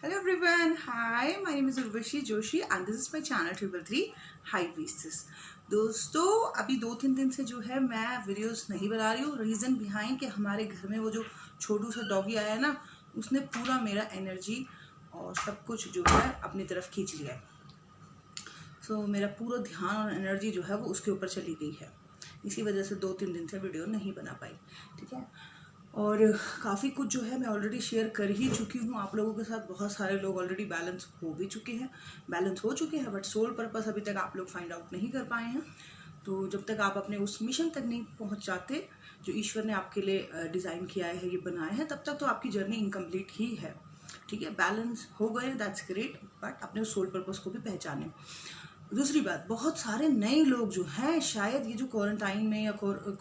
Hello everyone, hi, my name is Urvashi Joshi and this is my channel 333 High Priestess। दोस्तों अभी 2-3 दिन से जो है मैं वीडियोस नहीं बना रही हूँ। रीज़न बिहाइंड कि हमारे घर में वो जो छोटू सा डॉगी आया है ना, उसने पूरा मेरा एनर्जी और सब कुछ जो है अपनी तरफ खींच लिया है। सो मेरा पूरा ध्यान और एनर्जी जो है वो उसके ऊपर चली गई है। इसी वजह से 2-3 दिन से वीडियो नहीं बना पाई, ठीक है। और काफ़ी कुछ जो है मैं ऑलरेडी शेयर कर ही चुकी हूँ आप लोगों के साथ। बहुत सारे लोग ऑलरेडी बैलेंस हो चुके हैं, बट सोल पर्पस अभी तक आप लोग फाइंड आउट नहीं कर पाए हैं। तो जब तक आप अपने उस मिशन तक नहीं पहुँच जाते जो ईश्वर ने आपके लिए डिज़ाइन किया है, ये बनाया है, तब तक तो आपकी जर्नी इनकम्प्लीट ही है, ठीक है। बैलेंस हो गए, दैट्स ग्रेट, बट अपने सोल पर्पस को भी पहचानें। दूसरी बात, बहुत सारे नए लोग जो हैं, शायद ये जो क्वारंटाइन में या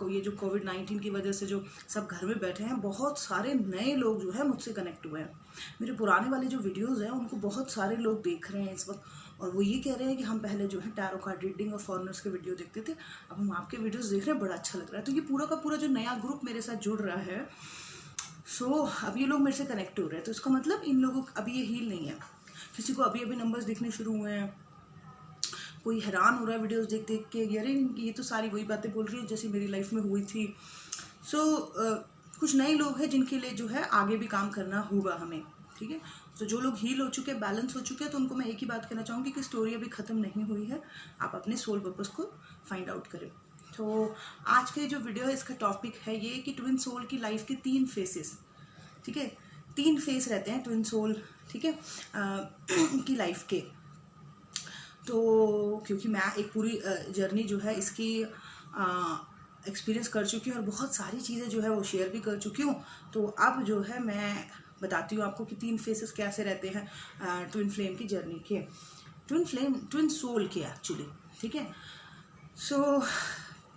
ये जो कोविड-19 की वजह से जो सब घर में बैठे हैं, बहुत सारे नए लोग जो है मुझसे कनेक्ट हुए हैं। मेरे पुराने वाले जो वीडियोस हैं उनको बहुत सारे लोग देख रहे हैं इस वक्त, और वो ये कह रहे हैं कि हम पहले जो है टैरो कार्ड रीडिंग और फॉरेनर्स के वीडियो देखते थे, अब हम आपके वीडियोस देख रहे हैं, बड़ा अच्छा लग रहा है। तो ये पूरा का पूरा जो नया ग्रुप मेरे साथ जुड़ रहा है, अब ये लोग मेरे से कनेक्ट हो रहे हैं। तो इसका मतलब इन लोगों को अभी ये हील नहीं है। किसी को अभी नंबर्स दिखने शुरू हुए हैं, कोई हैरान हो रहा है वीडियोस देख देख के, अरे ये तो सारी वही बातें बोल रही है जैसी मेरी लाइफ में हुई थी। कुछ नए लोग हैं जिनके लिए जो है आगे भी काम करना होगा हमें, ठीक है। तो जो लोग हील हो चुके हैं, बैलेंस हो चुके हैं, तो उनको मैं एक ही बात कहना चाहूँगी कि स्टोरी अभी ख़त्म नहीं हुई है। आप अपने सोल पर्पस को फाइंड आउट करें। तो आज के जो वीडियो है इसका टॉपिक है ये कि ट्विन सोल की लाइफ के 3 फेसेस, ठीक है। 3 फेस रहते हैं ट्विन सोल, ठीक है, की लाइफ के। तो क्योंकि मैं एक पूरी जर्नी जो है इसकी एक्सपीरियंस कर चुकी हूँ और बहुत सारी चीज़ें जो है वो शेयर भी कर चुकी हूँ, तो अब जो है मैं बताती हूँ आपको कि 3 फेसेस कैसे रहते हैं ट्विन फ्लेम की जर्नी के, ट्विन सोल के एक्चुअली, ठीक है।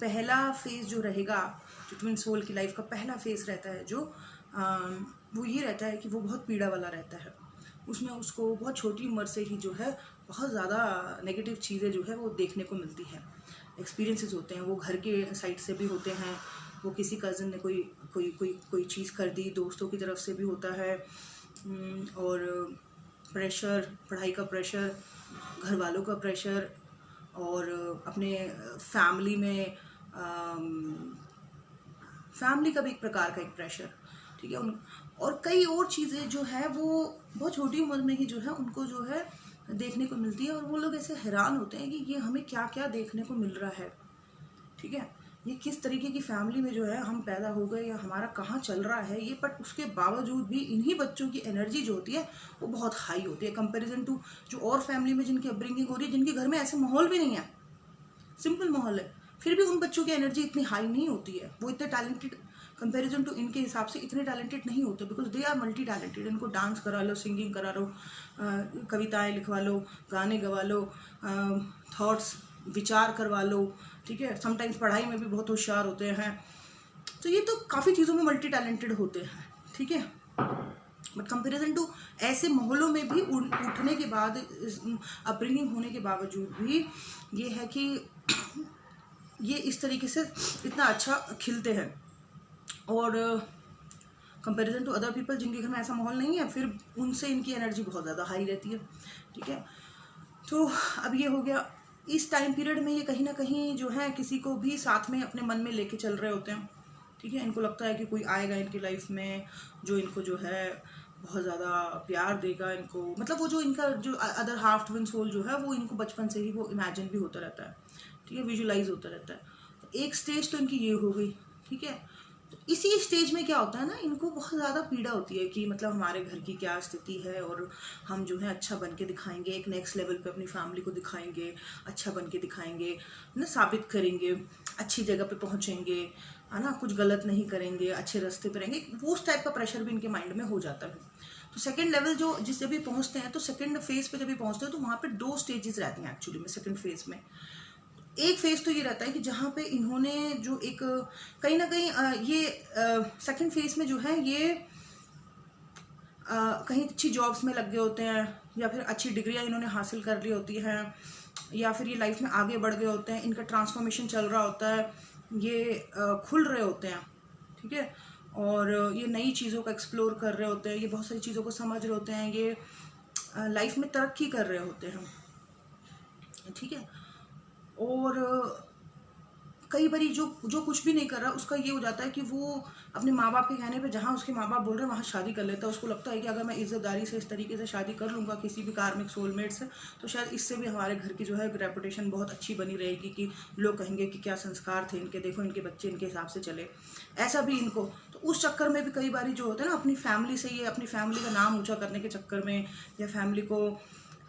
पहला फेस जो रहेगा, जो ट्विन सोल की लाइफ का पहला फेस रहता है, जो वो ये रहता है कि वो बहुत पीड़ा वाला रहता है। उसमें उसको बहुत छोटी उम्र से ही जो है बहुत ज़्यादा नेगेटिव चीज़ें जो है वो देखने को मिलती हैं, एक्सपीरियंसेस होते हैं। वो घर के साइड से भी होते हैं, वो किसी कज़न ने कोई चीज़ कर दी, दोस्तों की तरफ से भी होता है, और प्रेशर, पढ़ाई का प्रेशर, घर वालों का प्रेशर, और अपने फैमिली में फैमिली का भी एक प्रकार का एक प्रेशर, ठीक है। और कई और चीज़ें जो है वो बहुत छोटी उम्र में ही जो है उनको जो है देखने को मिलती है, और वो लोग ऐसे हैरान होते हैं कि ये हमें क्या क्या देखने को मिल रहा है, ठीक है। ये किस तरीके की फैमिली में जो है हम पैदा हो गए, या हमारा कहाँ चल रहा है ये, बट उसके बावजूद भी इन्हीं बच्चों की एनर्जी जो होती है वो बहुत हाई होती है कंपैरिजन टू जो और फैमिली में जिनकी अपब्रिंगिंग हो रही है, जिनके घर में ऐसे माहौल भी नहीं है, सिंपल माहौल है, फिर भी उन बच्चों की एनर्जी इतनी हाई नहीं होती है। वो इतने टैलेंटेड, कंपैरिजन टू इनके हिसाब से इतने टैलेंटेड नहीं होते, because they are multi talented. इनको डांस करा लो, सिंगिंग करा लो, कविताएं लिखवा लो, गाने गवा लो, थॉट्स विचार करवा लो, ठीक है। समटाइम्स पढ़ाई में भी बहुत होशियार होते हैं। तो ये तो काफ़ी चीज़ों में मल्टी टैलेंटेड होते हैं, ठीक है। बट कंपेरिजन टू ऐसे माहौलों में भी उठने के बाद, अपब्रिंगिंग होने के बावजूद भी ये है कि ये इस तरीके से इतना अच्छा खिलते हैं, और कंपैरिजन टू अदर पीपल जिनके घर में ऐसा माहौल नहीं है, फिर उनसे इनकी एनर्जी बहुत ज़्यादा हाई रहती है, ठीक है। तो अब ये हो गया, इस टाइम पीरियड में ये कहीं ना कहीं जो है किसी को भी साथ में अपने मन में लेके चल रहे होते हैं, ठीक है। इनको लगता है कि कोई आएगा इनकी लाइफ में जो इनको जो है बहुत ज़्यादा प्यार देगा इनको, मतलब वो जो इनका जो अदर हाफ ट्विन सोल जो है वो इनको बचपन से ही वो इमेजिन भी होता रहता है, ठीक है, विजुलाइज होता रहता है। तो एक स्टेज तो इनकी ये हो गई, ठीक है। तो इसी स्टेज में क्या होता है ना, इनको बहुत ज़्यादा पीड़ा होती है कि मतलब हमारे घर की क्या स्थिति है, और हम जो है अच्छा बन के दिखाएंगे, एक नेक्स्ट लेवल पे अपनी फैमिली को दिखाएंगे, अच्छा बन के दिखाएंगे ना, साबित करेंगे, अच्छी जगह पे पहुँचेंगे, है ना, कुछ गलत नहीं करेंगे, अच्छे रास्ते पे रहेंगे। वो उस टाइप का प्रेशर भी इनके माइंड में हो जाता है। तो सेकंड लेवल जो जिस जब भी पहुँचते हैं, तो सेकंड फेज पे जब भी पहुँचते हैं तो वहाँ पे 2 स्टेजेस रहती हैं एक्चुअली में सेकंड फेज में। एक फेज तो ये रहता है कि जहाँ पे इन्होंने जो एक कहीं ना कहीं ये सेकंड फेज में जो है ये कहीं अच्छी जॉब्स में लग गए होते हैं, या फिर अच्छी डिग्रियाँ इन्होंने हासिल कर ली होती हैं, या फिर ये लाइफ में आगे बढ़ गए होते हैं, इनका ट्रांसफॉर्मेशन चल रहा होता है, ये खुल रहे होते हैं, ठीक है। और ये नई चीज़ों को एक्सप्लोर कर रहे होते हैं, ये बहुत सारी चीज़ों को समझ रहे होते हैं, ये लाइफ में तरक्की कर रहे होते हैं, ठीक है। और कई बारी जो जो कुछ भी नहीं कर रहा उसका ये हो जाता है कि वो अपने माँ बाप के कहने पे जहाँ उसके माँ बाप बोल रहे हैं वहाँ शादी कर लेता है। उसको लगता है कि अगर मैं इज्जतदारी से इस तरीके से शादी कर लूँगा किसी भी कार्मिक सोलमेट से, तो शायद इससे भी हमारे घर की जो है रेपुटेशन बहुत अच्छी बनी रहेगी, कि लोग कहेंगे कि क्या संस्कार थे इनके, देखो इनके बच्चे इनके हिसाब से चले, ऐसा भी इनको। तो उस चक्कर में भी कई बारी जो होता है ना, अपनी फैमिली से, ये अपनी फैमिली का नाम ऊँचा करने के चक्कर में, या फैमिली को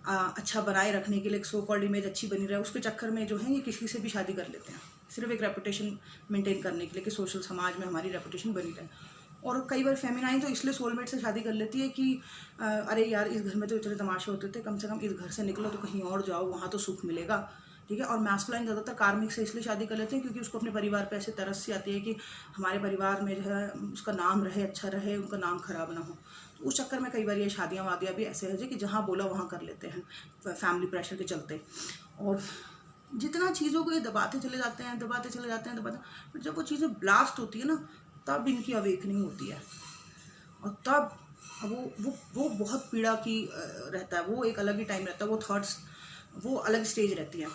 अच्छा बनाए रखने के लिए, एक सो कॉल्ड इमेज अच्छी बनी रहे, उसके चक्कर में जो है ये किसी से भी शादी कर लेते हैं, सिर्फ एक रेपुटेशन मेंटेन करने के लिए, कि सोशल समाज में हमारी रेपुटेशन बनी रहे। और कई बार फेमिनाइन तो इसलिए सोलमेट से शादी कर लेती है कि अरे यार इस घर में तो इतने तमाशे होते थे, कम से कम इस घर से निकलो तो कहीं और जाओ, वहाँ तो सुख मिलेगा, ठीक है। और मैस्कुलाइन ज़्यादातर कार्मिक से इसलिए शादी कर लेते हैं क्योंकि उसको अपने परिवार पे ऐसे तरस सी आती है कि हमारे परिवार में जो है उसका नाम रहे, अच्छा रहे, उनका नाम खराब ना हो। तो उस चक्कर में कई बार ये शादियाँ वादियाँ भी ऐसे है कि जहाँ बोला वहाँ कर लेते हैं, फैमिली प्रेशर के चलते। और जितना चीज़ों को ये दबाते चले जाते हैं, बट जब वो चीज़ें ब्लास्ट होती है ना, तब इनकी अवेकनिंग होती है, और तब वो बहुत पीड़ा की रहता है, वो एक अलग ही टाइम रहता है, वो थॉट्स, वो अलग स्टेज रहती है।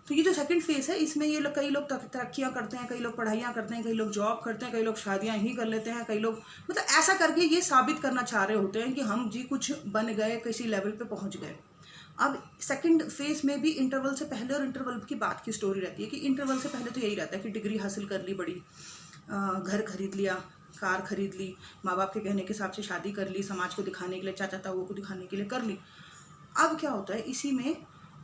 तो ये जो सेकंड फेज है, इसमें ये लोग, कई लोग तरक्कियाँ करते हैं, कई लोग पढ़ाइयाँ करते हैं, कई लोग जॉब करते हैं, कई लोग शादियाँ ही कर लेते हैं, कई लोग मतलब ऐसा करके ये साबित करना चाह रहे होते हैं कि हम जी कुछ बन गए, किसी लेवल पे पहुँच गए। अब सेकंड फेज में भी इंटरवल से पहले और इंटरवल की बात की स्टोरी रहती है कि इंटरवल से पहले तो यही रहता है कि डिग्री हासिल कर ली, बड़ी घर खरीद लिया, कार खरीद ली, माँ बाप के कहने के हिसाब से शादी कर ली, समाज को दिखाने के लिए, चाचा ताऊ को दिखाने के लिए कर ली। अब क्या होता है, इसी में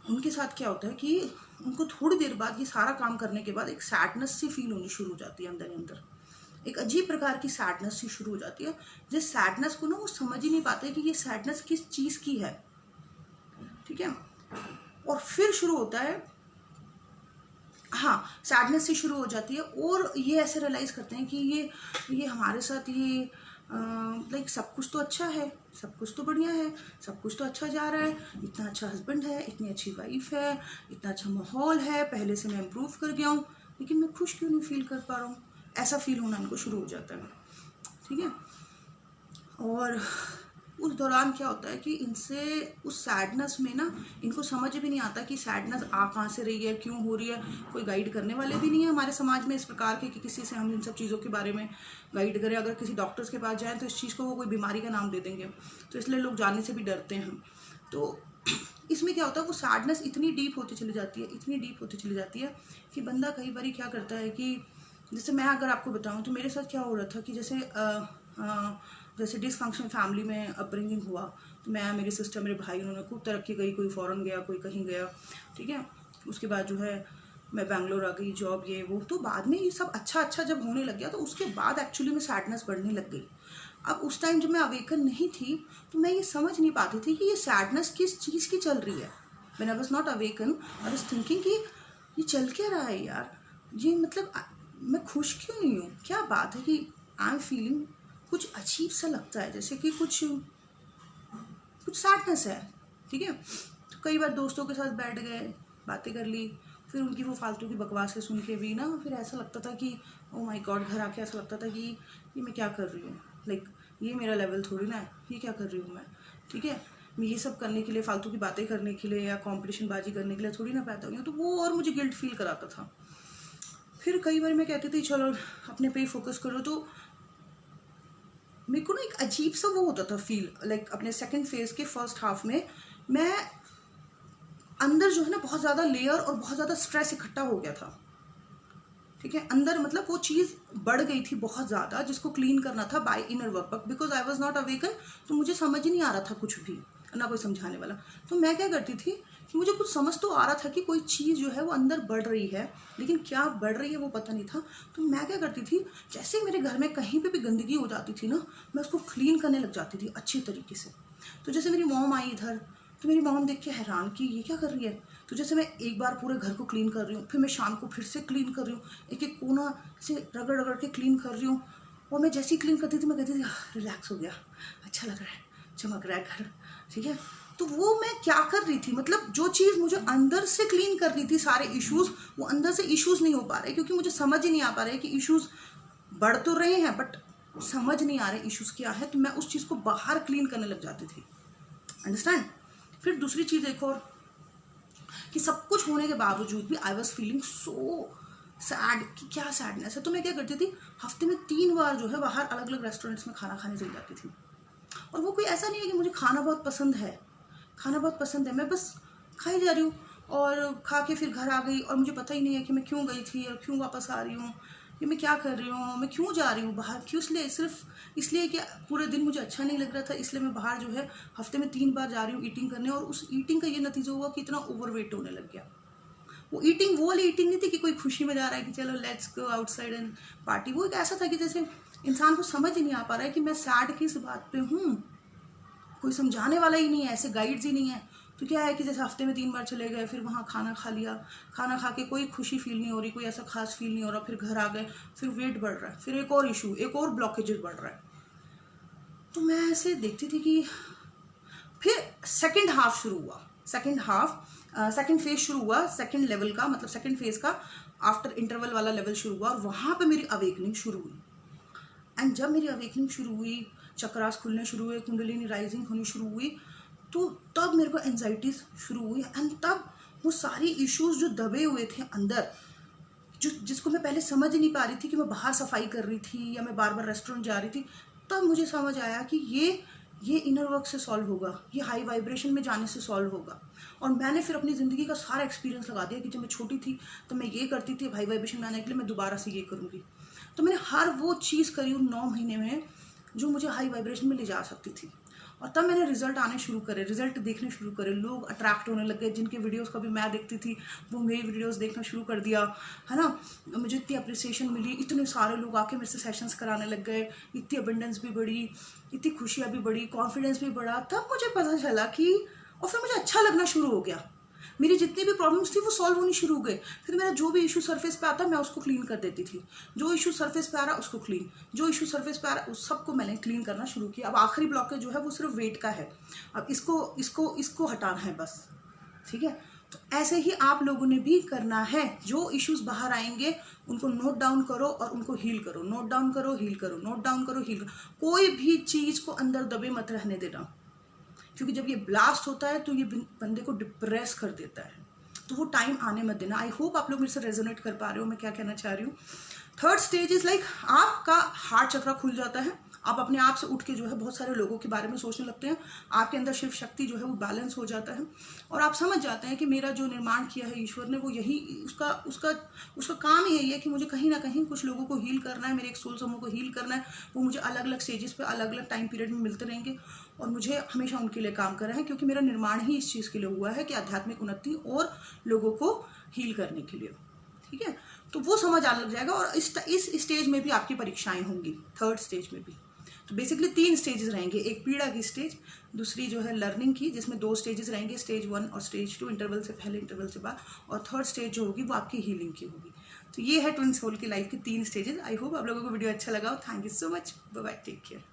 उनके साथ क्या होता है कि उनको थोड़ी देर बाद, ये सारा काम करने के बाद, एक सैडनेस सी फील होनी शुरू हो जाती है अंदर ही अंदर, एक अजीब प्रकार की सैडनेस सी शुरू हो जाती है। जिस सैडनेस को ना वो समझ ही नहीं पाते कि ये सैडनेस किस चीज़ की है, ठीक है। और फिर शुरू होता है, हाँ, सैडनेस से शुरू हो जाती है, और ये ऐसे रियलाइज़ करते हैं कि ये हमारे साथ ये लाइक सब कुछ तो अच्छा है, सब कुछ तो बढ़िया है, सब कुछ तो अच्छा जा रहा है, इतना अच्छा हस्बैंड है, इतनी अच्छी वाइफ है, इतना अच्छा माहौल है, पहले से मैं इम्प्रूव कर गया हूँ, लेकिन मैं खुश क्यों नहीं फील कर पा रहा हूँ, ऐसा फील होना इनको शुरू हो जाता है, ठीक है। और उस दौरान क्या होता है कि इनसे उस सैडनेस में ना, इनको समझ भी नहीं आता कि सैडनेस आ कहाँ से रही है, क्यों हो रही है, कोई गाइड करने वाले भी नहीं है हमारे समाज में इस प्रकार के कि किसी से हम इन सब चीज़ों के बारे में गाइड करें। अगर किसी डॉक्टर्स के पास जाएँ तो इस चीज़ को वो कोई बीमारी का नाम दे देंगे, तो इसलिए लोग जाने से भी डरते हैं। तो इसमें क्या होता है, वो सैडनेस इतनी डीप होती चली जाती है कि बंदा कई बार क्या करता है कि, जैसे मैं अगर आपको बताऊँ तो मेरे साथ क्या हो रहा था कि जैसे डिसफंक्शन फैमिली में अपब्रिंगिंग हुआ, तो मैं, मेरी सिस्टर, मेरे भाई, उन्होंने खूब तरक्की गई, कोई फॉरेन गया, कोई कहीं गया, ठीक है। उसके बाद जो है मैं बैंगलोर आ गई, जॉब, ये वो। तो बाद में ये सब अच्छा जब होने लग गया, तो उसके बाद एक्चुअली में सैडनेस बढ़ने लग गई। अब उस टाइम जब मैं अवेकन नहीं थी तो मैं ये समझ नहीं पाती थी कि ये सैडनेस किस चीज़ की चल रही है। When I was not awaken, I was thinking कि ये चल क्या रहा है यार, ये मतलब मैं खुश क्यों नहीं हूँ, क्या बात है कि आई एम फीलिंग कुछ अजीब सा लगता है, जैसे कि कुछ सैडनेस है, ठीक है। तो कई बार दोस्तों के साथ बैठ गए, बातें कर ली, फिर उनकी वो फालतू की बकवासें सुन के भी ना, फिर ऐसा लगता था कि ओ माय गॉड, घर आके ऐसा लगता था कि ये मैं क्या कर रही हूँ, लाइक ये मेरा लेवल थोड़ी ना है, ये क्या कर रही हूँ मैं, ठीक है। मैं ये सब करने के लिए, फालतू की बातें करने के लिए या कॉम्पिटिशन बाजी करने के लिए थोड़ी ना पैदा हुई हूँ। तो वो और मुझे गिल्ट फील कराता था। फिर कई बार मैं कहती थी चलो अपने पे ही फोकस करो, तो मेरे को ना एक अजीब सा वो होता था फील, लाइक अपने सेकंड फेज के फर्स्ट हाफ में मैं अंदर जो है ना बहुत ज़्यादा लेयर और बहुत ज़्यादा स्ट्रेस इकट्ठा हो गया था, ठीक है। अंदर मतलब वो चीज़ बढ़ गई थी बहुत ज़्यादा, जिसको क्लीन करना था bye inner work, because I was not awaken. तो मुझे समझ ही नहीं आ रहा था कुछ भी, ना कोई समझाने वाला। तो मैं क्या करती थी कि मुझे कुछ समझ तो आ रहा था कि कोई चीज़ जो है वो अंदर बढ़ रही है, लेकिन क्या बढ़ रही है वो पता नहीं था। तो मैं क्या करती थी, जैसे मेरे घर में कहीं पे भी गंदगी हो जाती थी ना, मैं उसको क्लीन करने लग जाती थी अच्छी तरीके से। तो जैसे मेरी मॉम आई इधर, तो मेरी मॉम देख के हैरान कि ये क्या कर रही है। तो जैसे मैं एक बार पूरे घर को क्लीन कर रही हूँ, फिर मैं शाम को फिर से क्लीन कर रही हूँ, एक एक कोना से रगड़ रगड़ के क्लीन कर रही हूँ। और मैं जैसे ही क्लीन करती थी मैं कहती थी रिलैक्स हो गया, अच्छा लग रहा है, चमक रहा है घर, ठीक है। तो वो मैं क्या कर रही थी, मतलब जो चीज़ मुझे अंदर से क्लीन करनी थी, सारे इश्यूज़, वो अंदर से इश्यूज़ नहीं हो पा रहे, क्योंकि मुझे समझ ही नहीं आ पा रहे कि इश्यूज़ बढ़ तो रहे हैं बट समझ नहीं आ रहे इश्यूज़ क्या है। तो मैं उस चीज़ को बाहर क्लीन करने लग जाती थी, अंडरस्टैंड। फिर दूसरी चीज़ एक और कि सब कुछ होने के बावजूद भी I was feeling so sad कि क्या सैडनेस है। तो मैं क्या करती थी, हफ्ते में 3 बार जो है बाहर अलग अलग रेस्टोरेंट्स में खाना खाने चली जाती थी। और वो कोई ऐसा नहीं है कि मुझे खाना बहुत पसंद है, खाना बहुत पसंद है, मैं बस खाई जा रही हूँ और खा के फिर घर आ गई और मुझे पता ही नहीं है कि मैं क्यों गई थी और क्यों वापस आ रही हूँ, कि मैं क्या कर रही हूँ, मैं क्यों जा रही हूँ बाहर, क्यों, इसलिए सिर्फ इसलिए कि पूरे दिन मुझे अच्छा नहीं लग रहा था, इसलिए मैं बाहर जो है हफ्ते में 3 बार जा रही हूँ ईटिंग करने। और उस ईटिंग का ये नतीजा हुआ कि इतना ओवरवेट होने लग गया। वो ईटिंग वो वाली ईटिंग नहीं थी कि कोई खुशी में जा रहा है कि चलो let's go outside and party. वो एक ऐसा था कि जैसे इंसान को समझ ही नहीं आ पा रहा है कि मैं सैड किस बात पे हूँ, कोई समझाने वाला ही नहीं है, ऐसे गाइड्स ही नहीं है। तो क्या है कि जैसे हफ्ते में 3 बार चले गए, फिर वहाँ खाना खा लिया, खाना खा के कोई खुशी फील नहीं हो रही, कोई ऐसा खास फील नहीं हो रहा, फिर घर आ गए, फिर वेट बढ़ रहा है, फिर एक और इशू, एक और ब्लॉकेजेस बढ़ रहा है। तो मैं ऐसे देखती थी कि फिर सेकेंड हाफ शुरू हुआ, सेकेंड फेज शुरू हुआ, सेकेंड लेवल का, मतलब सेकेंड फेज का आफ्टर इंटरवल वाला लेवल शुरू हुआ और वहाँ पे मेरी अवेकनिंग शुरू हुई। एंड जब मेरी अवेकनिंग शुरू हुई, चक्रास खुलने शुरू हुए, कुंडलिनी राइजिंग होनी शुरू हुई, तो तब मेरे को एंजाइटीज शुरू हुई। एंड तब वो सारी इश्यूज जो दबे हुए थे अंदर, जिसको मैं पहले समझ ही नहीं पा रही थी कि मैं बाहर सफाई कर रही थी या मैं बार बार रेस्टोरेंट जा रही थी, तब मुझे समझ आया कि ये इनर वर्क से सॉल्व होगा, ये हाई वाइब्रेशन में जाने से सॉल्व होगा। और मैंने फिर अपनी ज़िंदगी का सारा एक्सपीरियंस लगा दिया कि जब मैं छोटी थी तो मैं ये करती थी, हाई वाइब्रेशन में आने के लिए मैं दोबारा से ये करूँगी। तो मैंने हर वो चीज़ करी उन 9 महीने में जो मुझे हाई वाइब्रेशन में ले जा सकती थी। और तब मैंने रिजल्ट आने शुरू करे, रिजल्ट देखने शुरू करे, लोग अट्रैक्ट होने लगे, जिनके वीडियोस कभी मैं देखती थी वो मेरी वीडियोस देखना शुरू कर दिया, है ना। मुझे इतनी अप्रिसिएशन मिली, इतने सारे लोग आके मेरे से सेशंस कराने लग गए, इतनी अबंडेंस भी बढ़ी, इतनी खुशियाँ भी बढ़ी, कॉन्फिडेंस भी बढ़ा। तब मुझे पता चला कि, और फिर मुझे अच्छा लगना शुरू हो गया, मेरी जितनी भी प्रॉब्लम्स थी वो सॉल्व होनी शुरू हो गई। फिर मेरा जो भी इशू सरफेस पे आता मैं उसको क्लीन कर देती थी, जो इशू सरफेस पे आ रहा उसको क्लीन, जो इशू सरफेस पे आ रहा उस सबको मैंने क्लीन करना शुरू किया। अब आखिरी ब्लॉकेज जो है वो सिर्फ वेट का है, अब इसको हटाना है बस, ठीक है। तो ऐसे ही आप लोगों ने भी करना है, जो इश्यूज बाहर आएंगे उनको नोट डाउन करो और उनको हील करो, नोट डाउन करो, हील करो, नोट डाउन करो, हील करो। कोई भी चीज को अंदर दबे मत रहने देना, क्योंकि जब ये ब्लास्ट होता है तो ये बंदे को डिप्रेस कर देता है। तो वो टाइम आने मत देना। आई होप आप लोग मेरे से रेजोनेट कर पा रहे हो मैं क्या कहना चाह रही हूँ। थर्ड स्टेज इज लाइक आपका हार्ट चक्र खुल जाता है, आप अपने आप से उठ के जो है बहुत सारे लोगों के बारे में सोचने लगते हैं, आपके अंदर शिव शक्ति जो है वो बैलेंस हो जाता है और आप समझ जाते हैं कि मेरा जो निर्माण किया है ईश्वर ने वो यही उसका काम ही यही है कि मुझे कहीं ना कहीं कुछ लोगों को हील करना है, मेरे एक सोल समूह को हील करना है। वो मुझे अलग अलग स्टेजेस पे अलग अलग टाइम पीरियड में मिलते रहेंगे और मुझे हमेशा उनके लिए काम करना है, क्योंकि मेरा निर्माण ही इस चीज़ के लिए हुआ है कि आध्यात्मिक उन्नति और लोगों को हील करने के लिए, ठीक है। तो वो समझ आने लग जाएगा और इस स्टेज में भी आपकी परीक्षाएं होंगी, थर्ड स्टेज में भी। तो बेसिकली 3 स्टेजेस रहेंगे, एक पीड़ा की स्टेज, दूसरी जो है लर्निंग की जिसमें 2 स्टेजेस रहेंगे, स्टेज 1 और स्टेज 2, इंटरवल से पहले इंटरवल से बाद, और थर्ड स्टेज जो होगी वो आपकी हीलिंग की होगी। तो ये है ट्विन सोल की लाइफ की 3 स्टेजेस। आई होप आप लोगों को वीडियो अच्छा लगा हो। Thank you so much, bye bye, take care.